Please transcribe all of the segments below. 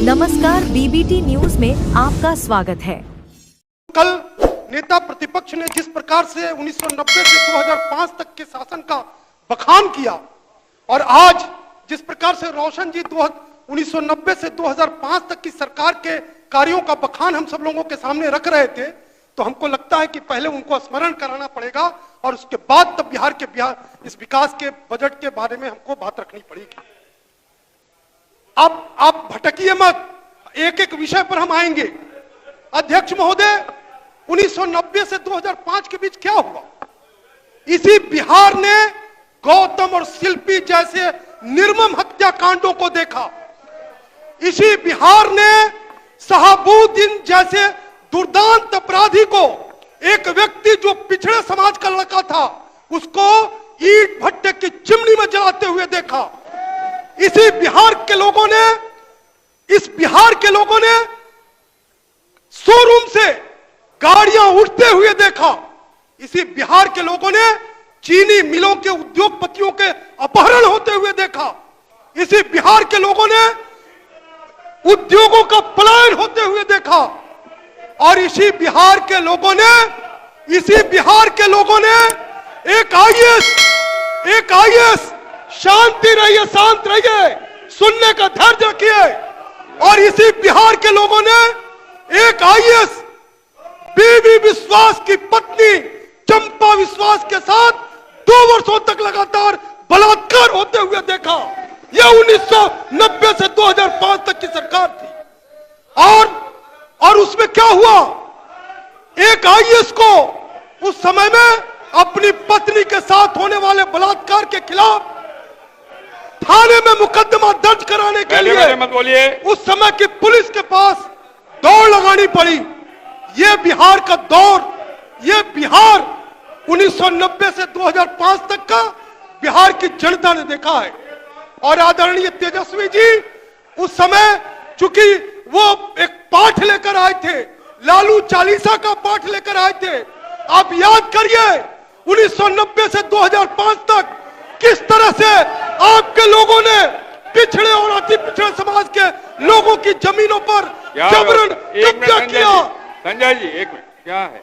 नमस्कार, BBT news में आपका स्वागत है। कल नेता प्रतिपक्ष ने जिस प्रकार से 1990 से 2005 तक के शासन का बखान किया और आज जिस प्रकार से रोशन जी 1990 से 2005 तक की सरकार के कार्यों का बखान हम सब लोगों के सामने रख रहे थे, तो हमको लगता है कि पहले उनको स्मरण कराना पड़ेगा और उसके बाद तब बिहार इस विकास के बजट के बारे में हमको बात रखनी पड़ेगी। आप भटकिए मत, एक एक विषय पर हम आएंगे। अध्यक्ष महोदय, 1990 से 2005 के बीच क्या हुआ? इसी बिहार ने गौतम और शिल्पी जैसे निर्मम हत्याकांडों को देखा। इसी बिहार ने शहाबुद्दीन जैसे दुर्दांत अपराधी को, एक व्यक्ति जो पिछड़े समाज का लड़का था, उसको ईंट भट्टे की चिमनी में जलाते हुए देखा। इसी बिहार के लोगों ने, इस बिहार के लोगों ने शोरूम से गाड़ियां उठते हुए देखा। इसी बिहार के लोगों ने चीनी मिलों के उद्योगपतियों के अपहरण होते हुए देखा। इसी बिहार के लोगों ने उद्योगों का पलायन होते हुए देखा। और इसी बिहार के लोगों ने एक आईएएस शांति रहिए, शांत रहिए, सुनने का धैर्य रखिए। और इसी बिहार के लोगों ने एक आईएएस बीवी विश्वास की पत्नी चंपा विश्वास के साथ 2 वर्षों तक लगातार बलात्कार होते हुए देखा। यह 1990 से 2005 तक की सरकार थी। और उसमें क्या हुआ? एक आईएएस को उस समय में अपनी पत्नी के साथ होने वाले बलात्कार के खिलाफ थाने में मुकदमा दर्ज कराने के लिए मत बोलिए, उस समय की पुलिस के पास दौड़ लगानी पड़ी। यह बिहार का दौर, यह बिहार 1990 से 2005 तक का बिहार की जनता ने देखा है। और आदरणीय तेजस्वी जी उस समय चूंकि वो एक पाठ लेकर आए थे, लालू चालीसा का पाठ लेकर आए थे। आप याद करिए 1990 से 2005 तक किस तरह से आपके लोगों ने पिछड़े और अति पिछड़े समाज के लोगों की जमीनों पर जबरन कब्जा किया। संजय जी एक मिनट, क्या है?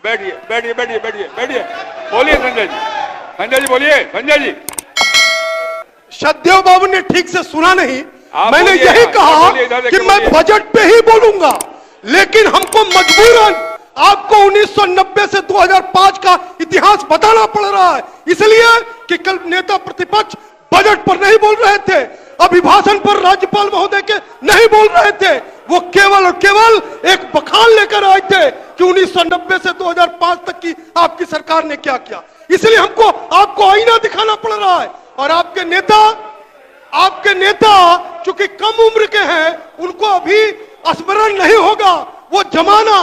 बैठिए बैठिए बैठिए बैठिए बैठिए, बोलिए संजय जी बोलिए। संजय जी, श्रद्धेय बाबू ने ठीक से सुना नहीं। मैंने बोलिए, यही कहा कि मैं बोलिए। बजट पे ही बोलूंगा, लेकिन हमको मजबूरन आपको 1990 से 2005 का इतिहास बताना पड़ रहा है, इसलिए कि कल नेता प्रतिपक्ष बजट पर नहीं बोल रहे थे, अभिभाषण पर राज्यपाल महोदय के नहीं बोल रहे थे। वो केवल और केवल एक बखान लेकर आए थे कि 1990 से 2005 तक की आपकी सरकार ने क्या किया। इसलिए हमको आपको आईना दिखाना पड़ रहा है। और आपके नेता चूंकि कम उम्र के हैं, उनको अभी स्मरण नहीं होगा वो जमाना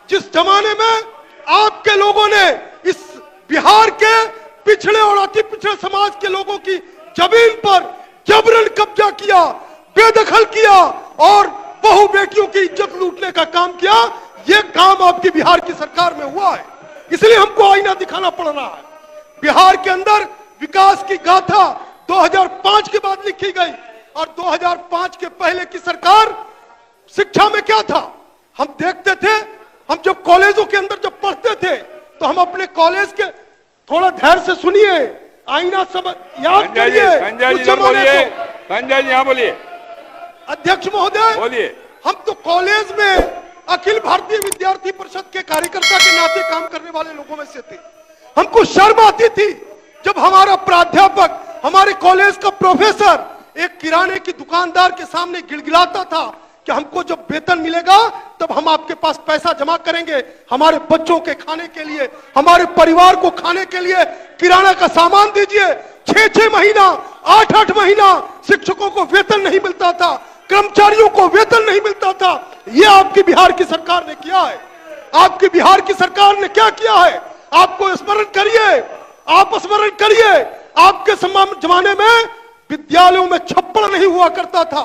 जिस जमाने में आपके लोगों ने इस बिहार के पिछड़े और अति पिछड़े समाज के लोगों की जमीन पर जबरन कब्जा किया, बेदखल किया और बहु बेटियों की इज्जत लूटने का काम किया। यह काम आपकी बिहार की सरकार में हुआ है, इसलिए हमको आईना दिखाना पड़ रहा है। बिहार के अंदर विकास की गाथा 2005 के बाद लिखी गई और 2005 के पहले की सरकार शिक्षा में क्या था हम देखते थे। हम जब कॉलेजों के अंदर जब पढ़ते थे तो हम अपने कॉलेज के, थोड़ा धैर्य से सुनिए, आईना सब याद करिए। संजय जी यहाँ बोलिए। अध्यक्ष महोदय बोलिए। हम तो कॉलेज में अखिल भारतीय विद्यार्थी परिषद के कार्यकर्ता के नाते काम करने वाले लोगों में से थे। हमको शर्म आती थी जब हमारा प्राध्यापक, हमारे कॉलेज का प्रोफेसर एक किराने की दुकानदार के सामने गिड़गिड़ाता था कि हमको जब वेतन मिलेगा तब हम आपके पास पैसा जमा करेंगे, हमारे बच्चों के खाने के लिए, हमारे परिवार को खाने के लिए किराना का सामान दीजिए। 6-6 महीना, 8-8 महीना शिक्षकों को वेतन नहीं मिलता था, कर्मचारियों को वेतन नहीं मिलता था। यह आपकी बिहार की सरकार ने किया है। आपकी बिहार की सरकार ने क्या किया है? आपको स्मरण करिए, आप स्मरण करिए। आपके जमाने में विद्यालयों में छप्पड़ नहीं हुआ करता था।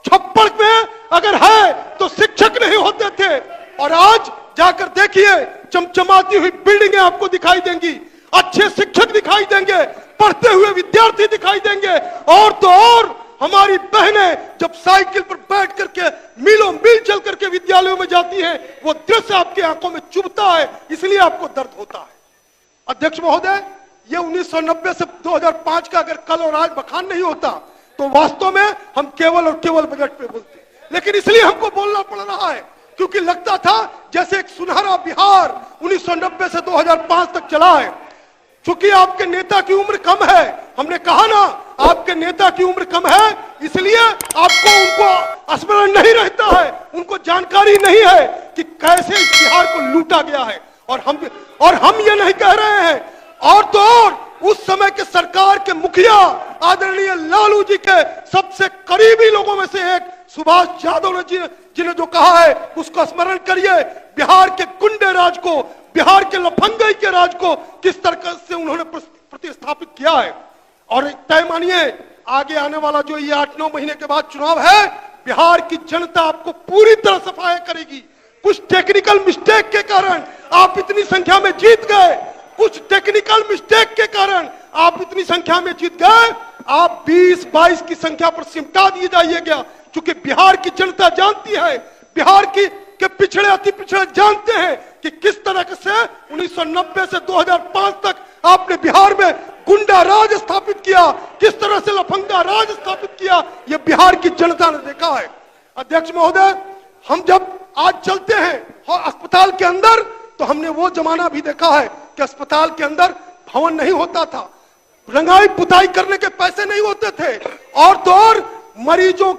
छप्पड़ में अगर है तो शिक्षक नहीं होते थे। और आज जाकर देखिए चमचमाती हुई बिल्डिंगें आपको दिखाई देंगी। अच्छे शिक्षक दिखाई देंगे, पढ़ते हुए विद्यार्थी दिखाई देंगे, और तो और हमारी बहनें जब साइकिल पर बैठ करके मीलों मील चल करके विद्यालयों में जाती हैं, वो दृश्य आपकी आंखों में चुभता है, इसलिए आपको दर्द होता है। अध्यक्ष महोदय, ये 1990 से 2005 का अगर कल और आज बखान नहीं होता तो वास्तव में हम केवल और केवल बजट पे बोलते, लेकिन इसलिए हमको बोलना पड़ रहा है क्योंकि लगता था जैसे एक सुनहरा बिहार 1990 से 2005 तक चला है। चूंकि आपके नेता की उम्र कम है, हमने कहा ना आपके नेता की उम्र कम है, इसलिए आपको उनको स्मरण नहीं रहता है, उनको जानकारी नहीं है कि कैसे इस बिहार को लूटा गया है। और हम ये नहीं कह रहे हैं, और तो और उस समय के सरकार के मुखिया आदरणीय लालू जी के सबसे करीबी लोगों में से एक सुभाष यादव जिन्हें जो कहा है उसको स्मरण करिए। बिहार के गुंडे राज को, बिहार के लफंगई के राज को किस तरह से उन्होंने प्रतिस्थापित किया है। और तय मानिए आगे आने वाला जो ये 8-9 महीने के बाद चुनाव है, बिहार की जनता आपको पूरी तरह सफाया करेगी। कुछ टेक्निकल मिस्टेक के कारण आप इतनी संख्या में जीत गए, कुछ टेक्निकल मिस्टेक के कारण आप इतनी संख्या में जीत गए, आप 20-22 की संख्या पर सिमटा दिए जाइएगा, क्योंकि बिहार की जनता जानती है, बिहार के पिछड़े अति पिछड़े जानते हैं कि किस तरह से 1990 से 2005 तक आपने बिहार में गुंडा राज स्थापित किया, किस तरह से लफंगा राज स्थापित किया, यह बिहार की जनता ने देखा है। अध्यक्ष महोदय, हम जब आज चलते हैं अस्पताल के अंदर तो हमने वो जमाना भी देखा है कि अस्पताल के अंदर भवन नहीं होता था, रंगाई पुताई करने के पैसे नहीं होते थे, और तो और मरीजों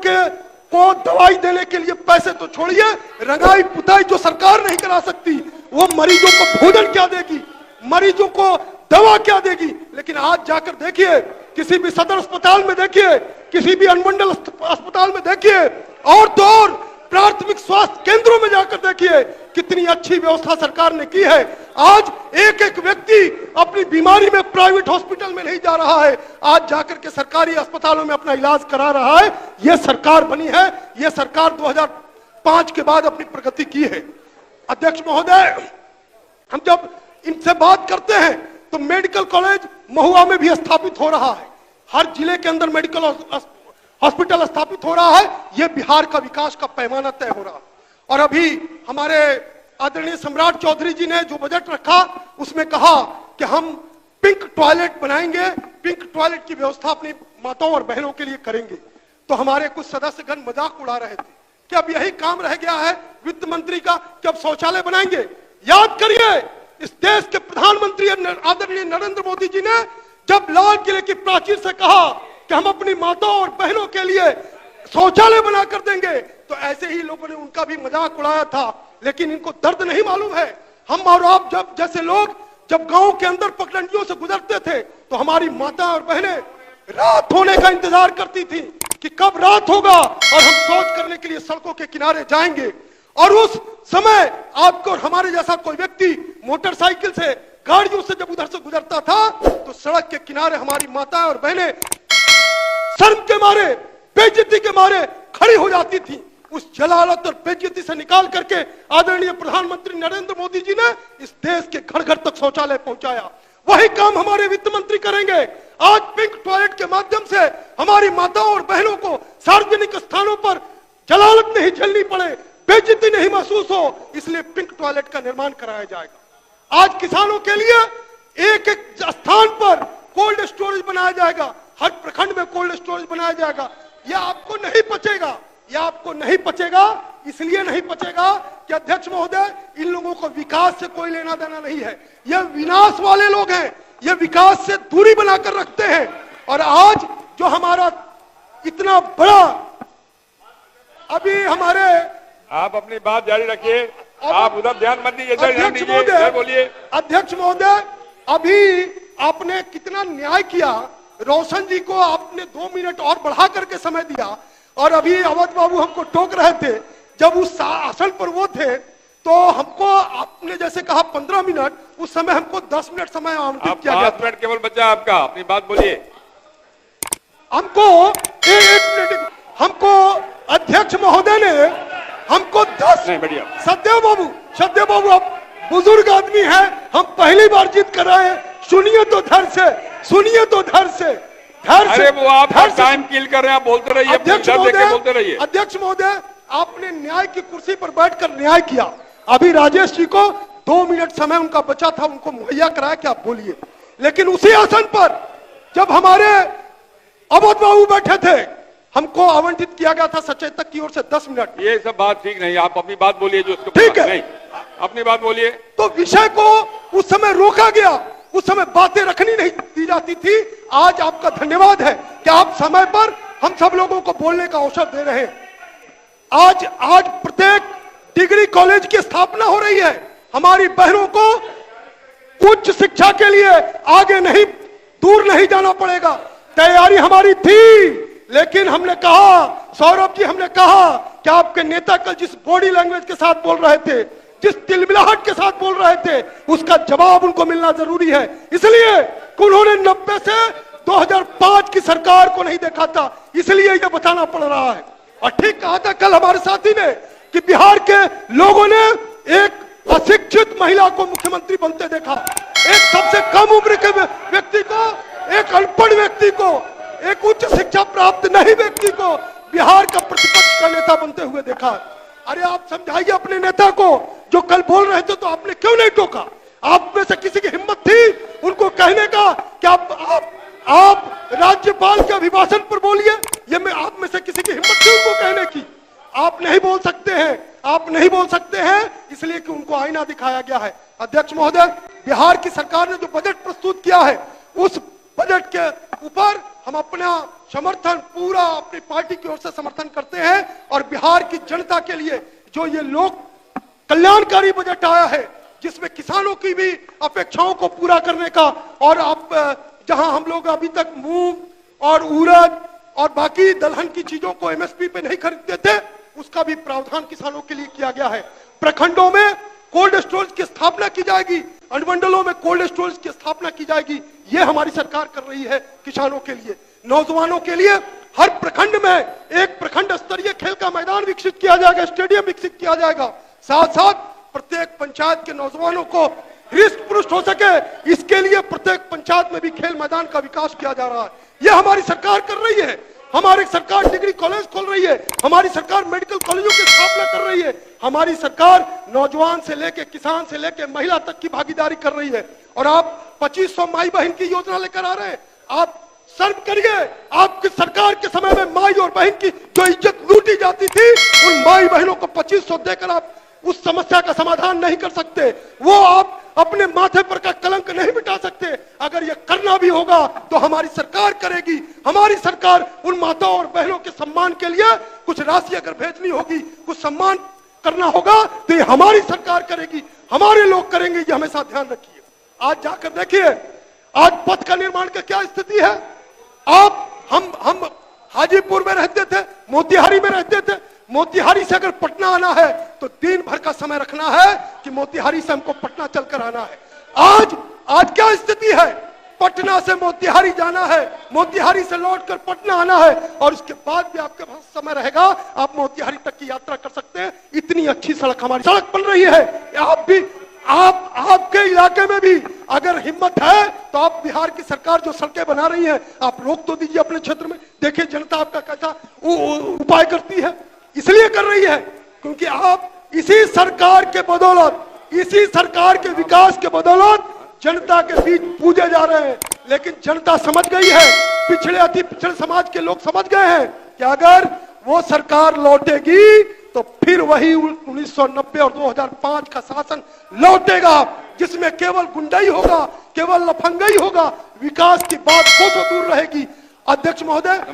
को दवाई देने के लिए पैसे तो छोड़िए, रंगाई पुताई जो सरकार नहीं करा सकती वो मरीजों को भोजन क्या देगी, मरीजों को दवा क्या देगी। लेकिन आज जाकर देखिए, किसी भी सदर अस्पताल में देखिए, किसी भी अनुमंडल अस्पताल में देखिए, और तो और प्राथमिक स्वास्थ्य केंद्रों में जाकर देखिए कितनी अच्छी व्यवस्था सरकार ने की है। आज एक एक व्यक्ति अपनी बीमारी में प्राइवेट हॉस्पिटल में नहीं जा रहा है, आज जाकर के सरकारी अस्पतालों में अपना इलाज करा रहा है। यह सरकार बनी है, यह सरकार 2005 के बाद अपनी प्रगति की है। अध्यक्ष महोदय, हम जब इनसे बात करते हैं तो मेडिकल कॉलेज महुआ में भी स्थापित हो रहा है, हर जिले के अंदर मेडिकल हॉस्पिटल स्थापित हो रहा है। यह बिहार का विकास का पैमाना तय हो रहा है। और अभी हमारे आदरणीय सम्राट चौधरी जी ने जो बजट रखा उसमें कहा कि हम पिंक टॉयलेट बनाएंगे, पिंक टॉयलेट की व्यवस्था अपनी माताओं और बहनों के लिए करेंगे। तो हमारे कुछ सदस्यगण मजाक उड़ा रहे थे कि अब यही काम रह गया है वित्त मंत्री का कि अब शौचालय बनाएंगे। याद करिए, इस देश के प्रधानमंत्री आदरणीय नरेंद्र मोदी जी ने जब लाल किले की प्राचीर से कहा कि हम अपनी माताओं और बहनों के लिए शौचालय बना कर देंगे, तो ऐसे ही लोगों ने उनका भी मजाक उड़ाया था। लेकिन इनको दर्द नहीं मालूम है। हम और आप जब जैसे लोग जब गांव के अंदर पगडंडियों से गुजरते थे तो हमारी माता और बहनें रात होने का इंतजार करती थी कि कब रात होगा और हम शौच करने के लिए सड़कों के किनारे जाएंगे। और उस समय आपको और हमारे जैसा कोई व्यक्ति मोटरसाइकिल से, गाड़ियों से जब उधर से गुजरता था तो सड़क के किनारे हमारी माता और बहनें शर्म के मारे, बेइज्जती के मारे खड़ी हो जाती थी। उस जलालत और बेइज्जती से निकाल करके आदरणीय प्रधानमंत्री नरेंद्र मोदी जी ने इस देश के घर घर तक शौचालय पहुंचाया। वही काम हमारे वित्त मंत्री करेंगे। आज पिंक टॉयलेट के माध्यम से हमारी माताओं और बहनों को सार्वजनिक स्थानों पर जलालत नहीं झेलनी पड़े, बेइज्जती नहीं महसूस हो, इसलिए पिंक टॉयलेट का निर्माण कराया जाएगा। आज किसानों के लिए एक एक स्थान पर कोल्ड स्टोरेज बनाया जाएगा, हर प्रखंड में कोल्ड स्टोरेज बनाया जाएगा। यह आपको नहीं पचेगा, यह आपको नहीं पचेगा, इसलिए नहीं पचेगा कि अध्यक्ष महोदय, इन लोगों को विकास से कोई लेना देना नहीं है। यह विनाश वाले लोग हैं, यह विकास से दूरी बनाकर रखते हैं। और आज जो हमारा इतना बड़ा, अभी हमारे, आप अपनी बात जारी रखिए, आप उधर ध्यान मत दीजिए, इधर ध्यान दीजिए, बोलिए। अध्यक्ष महोदय, अभी आपने कितना न्याय किया, रोशन जी को आपने 2 मिनट और बढ़ा करके समय दिया, और अभी अवध बाबू हमको टोक रहे थे जब उस आसन पर वो थे, तो हमको आपने जैसे कहा 15 मिनट, उस समय हमको 10 मिनट समय आवंटित किया गया। 5 मिनट केवल बचा आपका, अपनी बात बोलिए। हमको 1 मिनट, हमको अध्यक्ष महोदय ने हमको 10, सत्यदेव बाबू आप बुजुर्ग आदमी हैं, हम पहली बार जीत कर रहे हैं, सुनिए तो धैर्य से, सुनिए तो धैर्य से, धैर्य से। अरे वो आप टाइम किल कर रहे हैं, आप बोलते रहिए, अध्यक्ष बोलते रहिए। अध्यक्ष महोदय, आपने न्याय की कुर्सी पर बैठकर न्याय किया। अभी राजेश जी को 2 मिनट समय उनका बचा था, उनको मुहैया कराया कि आप बोलिए। लेकिन उसी आसन पर जब हमारे अवध बाबू बैठे थे, हमको आवंटित किया गया था सचेतक की ओर से 10 मिनट। ये सब बात ठीक नहीं, आप अपनी बात बोलिए जो उसको ठीक है, नहीं, अपनी बात बोलिए। तो विषय को उस समय रोका गया, उस समय बातें रखनी नहीं दी जाती थी। आज आपका धन्यवाद है कि आप समय पर हम सब लोगों को बोलने का अवसर दे रहे हैं। आज प्रत्येक डिग्री कॉलेज की स्थापना हो रही है। हमारी बहनों को उच्च शिक्षा के लिए आगे नहीं, दूर नहीं जाना पड़ेगा। तैयारी हमारी थी, लेकिन हमने कहा, सौरभ जी हमने कहा कि आपके नेता कल जिस बॉडी लैंग्वेज के साथ बोल रहे थे, जिस तिलमिलाहट के साथ बोल रहे थे, उसका जवाब उनको मिलना जरूरी है। इसलिए उन्होंने 90 से 2005 की सरकार को नहीं देखा था, इसलिए यह बताना पड़ रहा है। और ठीक कहा था कल हमारे साथी ने कि बिहार के लोगों ने एक अशिक्षित महिला को मुख्यमंत्री बनते देखा, एक सबसे कम उम्र के व्यक्ति को, एक अनपढ़ व्यक्ति को, एक उच्च शिक्षा प्राप्त नहीं व्यक्ति को बिहार का प्रतिपक्ष का नेता बनते हुए देखा। अरे आप समझाइए अपने नेता को, जो कल बोल रहे थे तो आपने क्यों नहीं टोका? आप में से किसी की हिम्मत थी उनको कहने का कि आप राज्यपाल के अभिभाषण पर बोलिए? ये मैं आप में से किसी की हिम्मत थी उनको कहने की? आप नहीं बोल सकते हैं, आप नहीं बोल सकते हैं, इसलिए कि उनको आईना दिखाया गया है। अध्यक्ष महोदय, बिहार की सरकार ने जो बजट प्रस्तुत किया है, उस बजट के ऊपर हम अपना समर्थन पूरा अपनी पार्टी की ओर से समर्थन करते हैं। और बिहार की जनता के लिए जो ये लोक कल्याणकारी बजट आया है, जिसमें किसानों की भी अपेक्षाओं को पूरा करने का, और आप जहां हम लोग अभी तक मूंग और उड़द और बाकी दलहन की चीजों को एमएसपी पे नहीं खरीदते थे, उसका भी प्रावधान किसानों के लिए किया गया है। प्रखंडों में कोल्ड स्टोरेज की स्थापना की जाएगी, अनुमंडलों में कोल्ड स्टोरेज की स्थापना की जाएगी। ये हमारी सरकार कर रही है किसानों के लिए। नौजवानों के लिए हर प्रखंड में एक प्रखंड स्तरीय खेल का मैदान विकसित किया जाएगा, स्टेडियम विकसित किया जाएगा। साथ साथ प्रत्येक पंचायत के नौजवानों को हृष्ट पुष्ट हो सके, इसके लिए प्रत्येक पंचायत में भी खेल मैदान का विकास किया जा रहा है। यह हमारी सरकार कर रही है। हमारी सरकार डिग्री कॉलेज खोल रही है, हमारी सरकार मेडिकल कॉलेजों की स्थापना कर रही है, हमारी सरकार नौजवान से लेके किसान से लेके महिला तक की भागीदारी कर रही है। और आप 2500 माई बहन की योजना लेकर आ रहे हैं। आप सर्व करिए, आपकी सरकार के समय में माई और बहन की जो इज्जत लूटी जाती थी, उन माई बहनों को 2500 देकर आप उस समस्या का समाधान नहीं कर सकते। वो आप अपने माथे पर का कलंक नहीं मिटा सकते। अगर ये करना भी होगा तो हमारी सरकार करेगी। हमारी सरकार उन माताओं और बहनों के सम्मान के लिए कुछ राशि अगर भेजनी होगी, कुछ सम्मान करना होगा, तो ये हमारी सरकार करेगी, हमारे लोग करेंगे। ये हमेशा ध्यान रखिए। आज जाकर देखिए, आज पथ का निर्माण का क्या स्थिति है। हम हाजीपुर में रहते थे, मोतिहारी में रहते थे। मोतिहारी से अगर पटना आना है तो दिन भर का समय रखना है कि मोतिहारी से हमको पटना चलकर आना है। आज क्या स्थिति है? पटना से मोतिहारी जाना है, मोतिहारी से लौटकर पटना आना है, और उसके बाद भी आपके पास समय रहेगा, आप मोतिहारी तक की यात्रा कर सकते हैं। इतनी अच्छी सड़क हमारी सड़क बन रही है। आप भी आपके इलाके में भी अगर हिम्मत है तो आप बिहार की सरकार जो सड़कें बना रही है, आप रोक तो दीजिए अपने क्षेत्र में। देखिए जनता आपका कैसा उपाय करती है। इसलिए कर रही है क्योंकि आप इसी सरकार के बदौलत, इसी सरकार के विकास के बदौलत जनता के बीच पूजे जा रहे हैं। लेकिन जनता समझ गई है, पिछड़े अति पिछड़े समाज के लोग समझ गए हैं कि अगर वो सरकार लौटेगी तो फिर वही 1990 और 2005 का शासन लौटेगा, जिसमें केवल गुंडाई होगा, केवल लफंगाई होगा, विकास की बात कोसों दूर रहेगी। अध्यक्ष महोदय,